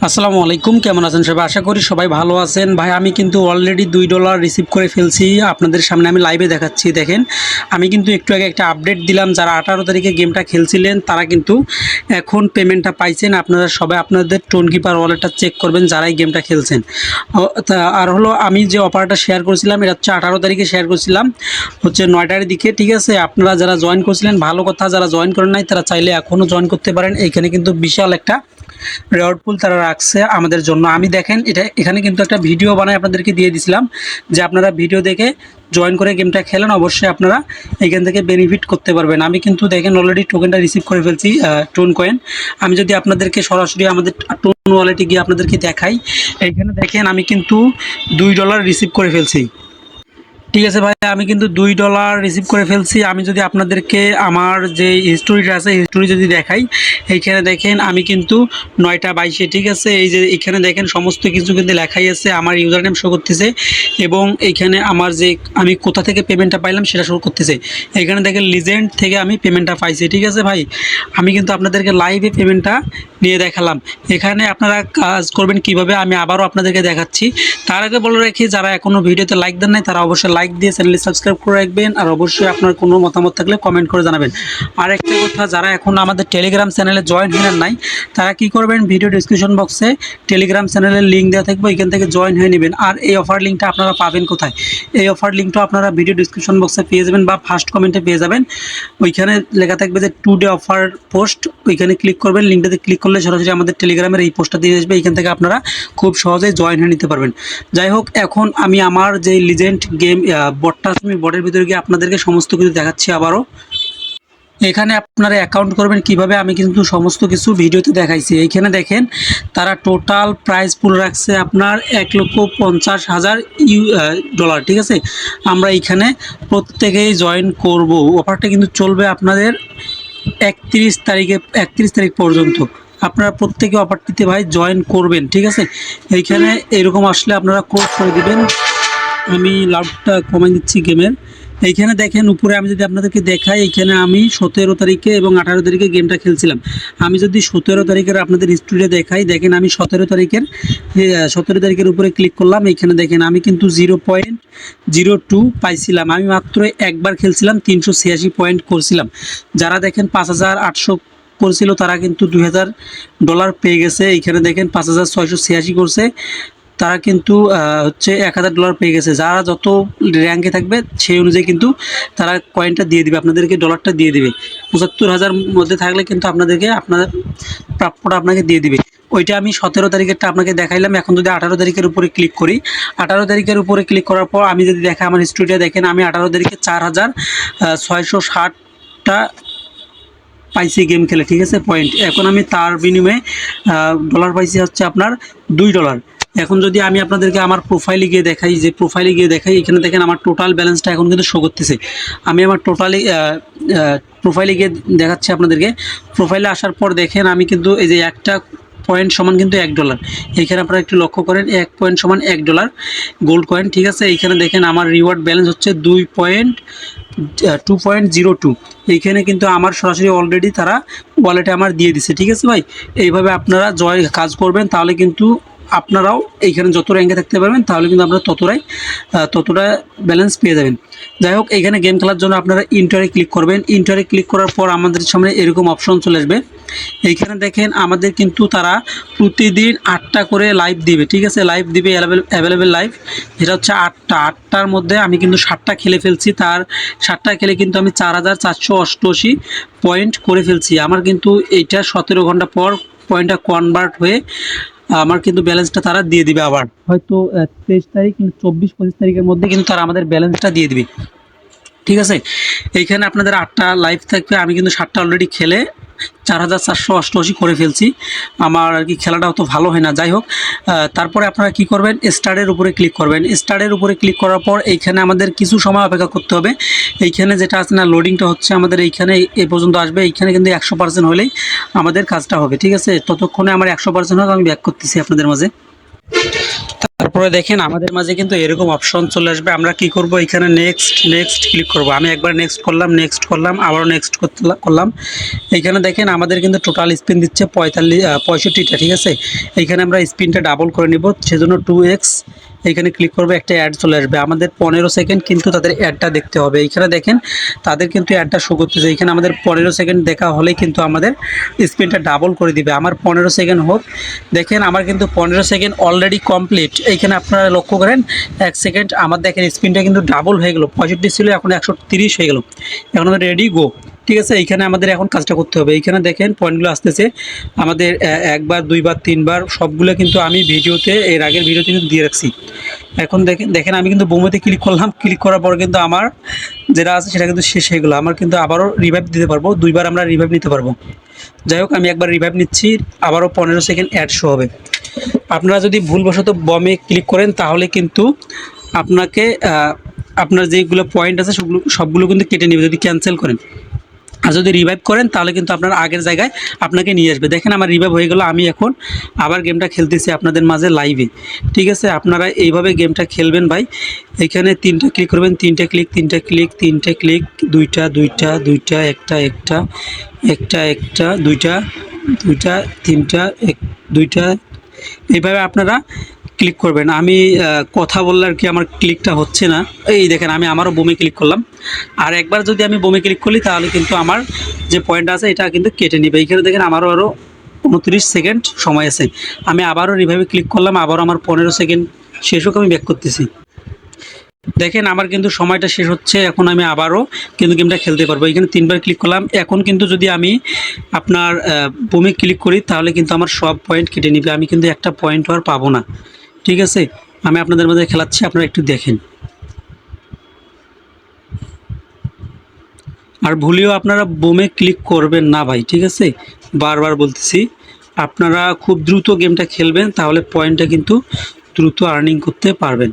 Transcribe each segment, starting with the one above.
আসসালামু আলাইকুম, কেমন আছেন সবাই? আশা করি সবাই ভালো আছেন। ভাই আমি কিন্তু অলরেডি $2 রিসিভ করে ফেলছি। আপনাদের সামনে আমি লাইভে দেখাচ্ছি। দেখেন, আমি কিন্তু একটু আগে একটা আপডেট দিলাম। যারা 18 তারিখে গেমটা খেলছিলেন তারা কিন্তু এখন পেমেন্টটা পাইছেন। আপনারা সবাই আপনাদের টোনকিপার ওয়ালেটটা চেক করবেন যারা এই গেমটা খেলছেন। আর হলো আমি যে অফারটা শেয়ার করেছিলাম এটা হচ্ছে 18 তারিখে শেয়ার করেছিলাম, হচ্ছে 9টার দিকে। ঠিক আছে, আপনারা যারা জয়েন করেছিলেন ভালো কথা, যারা জয়েন করেন নাই তারা চাইলে এখনও জয়েন করতে পারেন। এইখানে কিন্তু বিশাল একটা রেওয়ার্ড পুল তারা রাখছে আমাদের জন্য। আমি দেখেন এখানে কিন্তু একটা ভিডিও বানায় আপনাদেরকে দিয়ে দিছিলাম যে আপনারা ভিডিও দেখে জয়েন করে গেমটা খেলেন, অবশ্যই আপনারা এখান থেকে বেনিফিট করতে পারবেন। আমি কিন্তু দেখেন অলরেডি টোকেনটা রিসিভ করে ফেলছি, টোন কয়েন। আমি যদি আপনাদেরকে সরাসরি আমাদের টোন ওয়ালেটে গিয়ে আপনাদেরকে দেখাই, এইখানে দেখেন আমি কিন্তু $2 রিসিভ করে ফেলছি। ঠিক আছে ভাই, আমি কিন্তু $2 রিসিভ করে ফেলছি। আমি যদি আপনাদেরকে আমার যে হিস্টোরিটা আছে হিস্টোরি যদি দেখাই, এইখানে দেখেন আমি কিন্তু 9টা 22-এ, ঠিক আছে, এই যে এখানে দেখেন সমস্ত কিছু কিন্তু লেখাই আছে, আমার ইউজার নেম শো করতেছে এবং এইখানে আমার যে আমি কোথা থেকে পেমেন্টটা পাইলাম সেটা শো করতেছে। এইখানে দেখেন লিজেন্ড থেকে আমি পেমেন্টটা পাইছি। ঠিক আছে ভাই, আমি কিন্তু আপনাদেরকে লাইভে পেমেন্টটা নিয়ে দেখালাম। এখানে আপনারা কাজ করবেন কিভাবে আমি আবারও আপনাদেরকে দেখাচ্ছি। তার আগে বলে রাখি, যারা এখনও ভিডিওতে লাইক দেন নাই তারা অবশ্যই লাইক দিয়ে চ্যানেলটি সাবস্ক্রাইব করে রাখবেন, আর অবশ্যই আপনার কোনো মতামত থাকলে কমেন্ট করে জানাবেন। আর একটা কথা, যারা এখন আমাদের টেলিগ্রাম চ্যানেলে জয়েন হয়ে নাই তারা কি করবেন, ভিডিও ডিসক্রিপশন বক্সে টেলিগ্রাম চ্যানেলের লিঙ্ক দেওয়া থাকবে, এখান থেকে জয়েন হয়ে নেবেন। আর এই অফার লিঙ্কটা আপনারা পাবেন কোথায়? এই অফার লিঙ্কটা আপনারা ভিডিও ডিসক্রিপশন বক্সে পেয়ে যাবেন বা ফার্স্ট কমেন্টে পেয়ে যাবেন। ওইখানে লেখা থাকবে যে টুডে অফার পোস্ট, ওইখানে ক্লিক করবেন। লিঙ্কটাতে ক্লিক করলে সরাসরি আমাদের টেলিগ্রামের এই পোস্টটা দিয়ে আসবে, এইখান থেকে আপনারা খুব সহজেই জয়েন হয়ে নিতে পারবেন। যাই হোক, এখন আমি আমার যে লিজেন্ড গেম বটটা আছে আমি বটের ভিতরে গিয়ে আপনাদেরকে সমস্ত কিছু দেখাচ্ছি আবারও। এখানে আপনারা অ্যাকাউন্ট করবেন কিভাবে আমি কিন্তু সমস্ত কিছু ভিডিওতে দেখাইছি। এইখানে দেখেন তারা টোটাল প্রাইস পুল রাখছে আপনার $1,50,000। ঠিক আছে, আমরা এইখানে প্রত্যেকেই জয়েন করব। অফারটা কিন্তু চলবে আপনাদের 31 তারিখ পর্যন্ত। আপনারা প্রত্যেকে অফারটিতে ভাই জয়েন করবেন। ঠিক আছে, এইখানে এরকম আসলে আপনারা ক্লোজ করে দিবেন। আমি লাউডটা কমাই দিচ্ছি গেমের। এইখানে দেখেন উপরে আমি যদি আপনাদেরকে দেখাই, এইখানে আমি 17 তারিখে এবং 18 তারিখে গেমটা খেলছিলাম। আমি যদি 17 তারিখের আপনাদের স্টুডিও দেখাই, দেখেন আমি 17 তারিখের উপরে ক্লিক করলাম। এইখানে দেখেন আমি কিন্তু 0.02 পাইছিলাম। আমি মাত্র একবার খেলছিলাম, 386 পয়েন্ট করছিলাম। যারা দেখেন 5,800 করছিল তারা কিন্তু $2,000 পেয়ে গেছে। এইখানে দেখেন 5,686 করছে, তারা কিন্তু হচ্ছে $1,000 পেয়ে গেছে। যারা যত র্যাঙ্কে থাকবে সেই অনুযায়ী কিন্তু তারা কয়েনটা দিয়ে দিবে, আপনাদেরকে ডলারটা দিয়ে দিবে। 75,000 মধ্যে থাকলে কিন্তু আপনাদেরকে আপনার প্রাপ্যটা আপনাকে দিয়ে দিবে। ওইটা আমি 17 তারিখেরটা আপনাকে দেখাইলাম। এখন যদি 18 তারিখের উপরে ক্লিক করি, 18 তারিখের উপরে ক্লিক করার পর আমি যদি দেখাই আমার হিস্ট্রিটা, দেখেন আমি 18 তারিখে 4,660টা পাইছি গেম খেলে। ঠিক আছে, পয়েন্ট। এখন আমি তার বিনিময়ে ডলার পাইছি হচ্ছে আপনার $2। এখন যদি আমি আপনাদেরকে আমার প্রোফাইলে গিয়ে দেখাই, এখানে দেখেন আমার টোটাল ব্যালেন্সটা এখন কিন্তু শো করতেছে। আমি আমার প্রোফাইলে গিয়ে দেখাচ্ছি আপনাদেরকে। প্রোফাইলে আসার পর দেখেন আমি কিন্তু এই যে একটা পয়েন্ট সমান কিন্তু $1। এইখানে আপনারা একটু লক্ষ্য করেন, 1 পয়েন্ট সমান $1 গোল্ড কয়েন। ঠিক আছে, এইখানে দেখেন আমার রিওয়ার্ড ব্যালেন্স হচ্ছে 2.02। এইখানে কিন্তু আমার সরাসরি অলরেডি তারা ওয়ালেটে আমার দিয়ে দিছে। ঠিক আছে ভাই, এইভাবে আপনারা কাজ করবেন, তাহলে কিন্তু আপনারাও এইখানে যত র্যাঙ্কে থাকতে পারবেন, তাহলে কিন্তু আপনারা ততটা ব্যালেন্স পেয়ে যাবেন। যাই হোক, এইখানে গেম খেলার জন্য আপনারা ইন্টারে ক্লিক করবেন। ইন্টারে ক্লিক করার পর আমাদের সামনে এরকম অপশন চলে আসবে। এইখানে দেখেন আমাদের কিন্তু তারা প্রতিদিন 8টা করে লাইভ দিবে। ঠিক আছে, লাইভ দিবে, অ্যাভেলেবেল লাইভ। এটা হচ্ছে 8টার মধ্যে আমি কিন্তু 7টা খেলে ফেলছি। তার 7টা খেলে কিন্তু আমি 4,488 পয়েন্ট করে ফেলছি। আমার কিন্তু এইটা 17 ঘন্টা পর পয়েন্টটা কনভার্ট হয়ে আমার কিন্তু ব্যালেন্সটা তারা দিয়ে দিবে। আবার হয়তো 23 তারিখ, 24-25 তারিখের মধ্যে কিন্তু তারা আমাদের ব্যালেন্সটা দিয়ে দিবে। ঠিক আছে, এইখানে আপনাদের 8টা লাইভ থাকবে। আমি কিন্তু 7টা অলরেডি খেলে 4,488 করে ফেলছি। আমার আর কি খেলাটা অত ভালো হয় না। যাই হোক, তারপরে আপনারা কি করবেন, স্টারের উপরে ক্লিক করবেন। স্টারের উপরে ক্লিক করার পর এইখানে আমাদের কিছু সময় অপেক্ষা করতে হবে। এইখানে যেটা আছে না, লোডিংটা হচ্ছে আমাদের এইখানে এই পর্যন্ত আসবে। এইখানে কিন্তু 100% হলেই আমাদের কাজটা হবে। ঠিক আছে, ততক্ষণে আমার 100% হোক, আমি ব্যাক করতেছি আপনাদের মাঝে। তারপর তারপরে দেখেন আমাদের মাঝে কিন্তু এরকম অপশন চলে আসবে। আমরা কি করব, এখানে নেক্সট নেক্সট ক্লিক করব। আমি একবার নেক্সট করলাম আবারও নেক্সট করলাম। এইখানে দেখেন আমাদের কিন্তু টোটাল স্পিন দিচ্ছে 65টা, ঠিক আছে। এইখানে আমরা স্পিনটা ডাবল করে নিব, সেজন্য 2x এইখানে ক্লিক করবে, একটা অ্যাড চলে আসবে। আমাদের 15 সেকেন্ড কিন্তু তাদের অ্যাডটা দেখতে হবে। এইখানে দেখেন তাদের কিন্তু অ্যাডটা শো করতেছে। এইখানে আমাদের 15 সেকেন্ড দেখা হলেই কিন্তু আমাদের স্পিনটা ডাবল করে দিবে। আমার 15 সেকেন্ড হোক। দেখেন আমার কিন্তু 15 সেকেন্ড অলরেডি কমপ্লিট। এইখানে আপনারা লক্ষ্য করেন 1 সেকেন্ড আমার দেখেন স্পিনটা কিন্তু ডাবল হয়ে গেল। 65 ছিল, এখন 130 হয়ে গেল। এখন আমাদের রেডি গো, ঠিক আছে। এইখানে আমাদের এখন কাজটা করতে হবে। এইখানে দেখেন পয়েন্টগুলো আসতেছে আমাদের একবার, দুইবার, তিনবার, সবগুলো কিন্তু আমি ভিডিওতে এর আগের ভিডিওতে কিন্তু দিয়ে রাখছি। এখন দেখেন আমি কিন্তু বোমোতে ক্লিক করলাম, ক্লিক করার পর কিন্তু আমার যেটা আছে সেটা কিন্তু শেষ হয়ে গেলো। আমার কিন্তু আবারও রিভাইভ দিতে পারবো, দুইবার আমরা রিভাইভ নিতে পারবো। যাই হোক আমি একবার রিভাইভ নিচ্ছি, আবারও 15 সেকেন্ড অ্যাড শো হবে। আপনারা যদি ভুলবশত বমে ক্লিক করেন তাহলে কিন্তু আপনাকে আপনার যেগুলো পয়েন্ট আছে সবগুলো কিন্তু কেটে নেবে যদি ক্যান্সেল করেন। আর যদি রিভাইভ করেন তাহলে কিন্তু আপনার আগের জায়গায় আপনাকে নিয়ে আসবে। দেখেন আমার রিভাইভ হয়ে গেল, আমি এখন আবার গেমটা খেলতেছি আপনাদের মাঝে লাইভে, ঠিক আছে। আপনারা এইভাবে গেমটা খেলবেন ভাই। এখানে 3টা ক্লিক করবেন, 3টা ক্লিক, 3টা ক্লিক, 3টা ক্লিক, 2টা 2টা 2টা, একটা একটা একটা একটা 2টা 2টা 3টা 2টা, এইভাবে আপনারা ক্লিক করবেন। আমি কথা বললে আর কি আমার ক্লিকটা হচ্ছে না। এই দেখেন আমি আমারও বোমে ক্লিক করলাম, আর একবার যদি আমি বোমে ক্লিক করি তাহলে কিন্তু আমার যে পয়েন্ট আছে এটা কিন্তু কেটে নেবে। এইখানে দেখেন আমারও আরও 29 সেকেন্ড সময় আছে। আমি আবারও রিভাইভে ক্লিক করলাম, আবারও আমার 15 সেকেন্ড শেষ হোক, আমি ব্যাক করতেছি। দেখেন আমার কিন্তু সময়টা শেষ হচ্ছে, এখন আমি আবারও কিন্তু গেমটা খেলতে পারবো। এখানে 3বার ক্লিক করলাম। এখন কিন্তু যদি আমি আপনার বোমে ক্লিক করি তাহলে কিন্তু আমার সব পয়েন্ট কেটে নেবে, আমি কিন্তু একটা পয়েন্টও আর পাবো না, ঠিক আছে। আমি আপনাদের মধ্যে খেলাচ্ছি, আপনারা একটু দেখেন। আর ভুলেও আপনারা বোমে ক্লিক করবেন না ভাই, ঠিক আছে। বারবার বলতেছি, আপনারা খুব দ্রুত গেমটা খেলবেন, তাহলে পয়েন্টটা কিন্তু দ্রুত আর্নিং করতে পারবেন।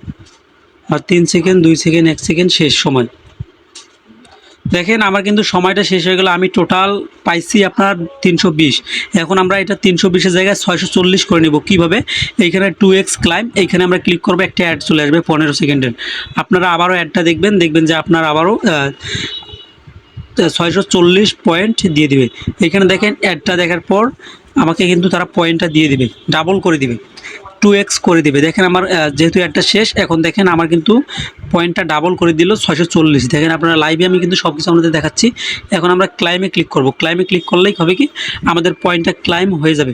আর 3 সেকেন্ড, 2 সেকেন্ড, 1 সেকেন্ড শেষ সময়। দেখেন আমার কিন্তু সময়টা শেষ হয়ে গেল। আমি টোটাল পাইছি আপনার 320। এখন আমরা এটা 320-এর জায়গায় 640 করে নেব। কীভাবে? এইখানে 2x ক্লাইম, এইখানে আমরা ক্লিক করবো, একটা অ্যাড চলে আসবে 15 সেকেন্ডের। আপনারা আবারও অ্যাডটা দেখবেন যে আপনার আবারও 640 পয়েন্ট দিয়ে দিবে। এখানে দেখেন অ্যাডটা দেখার পর আমাকে কিন্তু তারা পয়েন্টটা দিয়ে দিবে, ডাবল করে দিবে, 2x করে দিবে। দেখেন আমার যেহেতু অ্যাডটা শেষ, এখন দেখেন আমার কিন্তু পয়েন্টটা ডাবল করে দিল 640। দেখেন আপনারা লাইভে আমি কিন্তু সব কিছু আপনাদের দেখাচ্ছি। এখন আমরা ক্লাইমে ক্লিক করব। ক্লাইমে ক্লিক করলেই হবে কি আমাদের পয়েন্টটা ক্লাইম হয়ে যাবে।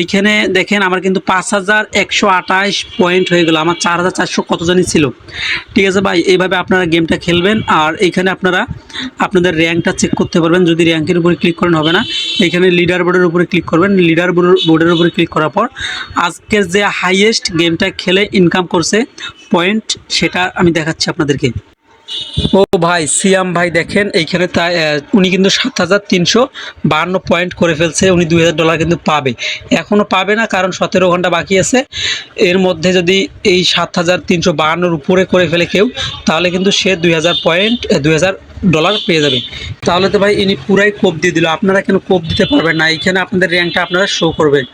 এইখানে দেখেন আমার কিন্তু 5128 পয়েন্ট হয়ে গেল। আমার 4400 কত জানি ছিল, ঠিক আছে ভাই। এইভাবে আপনারা গেমটা খেলবেন। আর এইখানে আপনারা আপনাদের র্যাঙ্কটা চেক করতে পারবেন। যদি র্যাঙ্কের উপরে ক্লিক করেন হবে না, এইখানে লিডার বোর্ডের উপরে ক্লিক করবেন। লিডার বোর্ডের উপরে ক্লিক করার পর আজকের যে হাইয়েস্ট গেমটা খেলে ইনকাম করছে পয়েন্ট, সেটা আমি দেখাচ্ছি আপনাদেরকে। ও ভাই সিয়াম ভাই দেখেন এইখানে উনি কিন্তু 7352 পয়েন্ট করে ফেলছে। উনি $2000 কিন্তু পাবে, এখনও পাবে না, কারণ 17 ঘন্টা বাকি আছে। এর মধ্যে যদি এই 7352-র উপরে করে ফেলে কেউ, তাহলে কিন্তু সে 2000 পয়েন্ট $2000 পেয়ে যাবে। তাহলে তো ভাই ইনি পুরাই কোপ দিয়ে দিল। আপনারা কেন কোপ দিতে পারবেন না? এইখানে আপনাদের র্যাঙ্কটা আপনারা শো করবেন,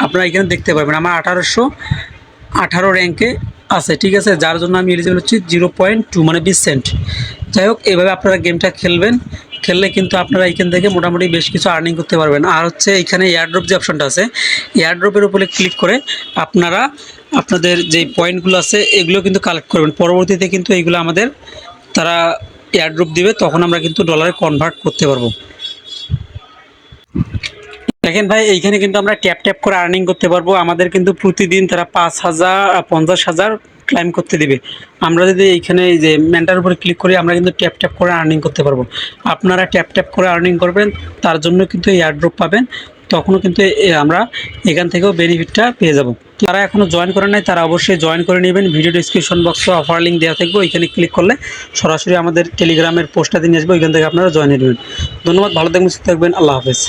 আপনারা এখানে দেখতে পারবেন আমার 1818 র্যাঙ্কে আছে, ঠিক আছে। যার জন্য আমি এলিজিবল হচ্ছি 0.2 মানে 20 সেন্ট। যাই হোক এইভাবে আপনারা গেমটা খেলবেন, খেললে কিন্তু আপনারা এইখান থেকে মোটামুটি বেশ কিছু আর্নিং করতে পারবেন। আর হচ্ছে এইখানে এয়ারড্রপ যে অপশনটা আছে, এয়ারড্রপের উপরে ক্লিক করে আপনারা আপনাদের যে পয়েন্টগুলো আছে এগুলো কিন্তু কালেক্ট করবেন। পরবর্তীতে কিন্তু এইগুলো আমাদের তারা এয়ারড্রপ দিবে, তখন আমরা কিন্তু ডলারে কনভার্ট করতে পারবো। দেখেন ভাই এইখানে কিন্তু আমরা ট্যাপ করে আর্নিং করতে পারবো। আমাদের কিন্তু প্রতিদিন তারা 5000 50,000 ক্লাইম করতে দিবে। আমরা যদি এইখানে যে মেন্টার উপরে ক্লিক করি, আমরা কিন্তু ট্যাপ করে আর্নিং করতে পারবো। আপনারা ট্যাপ করে আর্নিং করবেন, তার জন্য কিন্তু এয়ারড্রপ পাবেন, তখনও কিন্তু আমরা এখান থেকেও বেনিফিটটা পেয়ে যাব। যারা এখনও জয়েন করে নাই তারা অবশ্যই জয়েন করে নেবেন। ভিডিও ডিসক্রিপশন বক্সে অফার লিঙ্ক দেওয়া থাকবে, ওইখানে ক্লিক করলে সরাসরি আমাদের টেলিগ্রামের পোস্টটা দিয়ে আসবে, ওইখান থেকে আপনারা জয়েন নেবেন। ধন্যবাদ, ভালো থাকবেন, সুস্থ থাকবেন, আল্লাহ হাফেজ।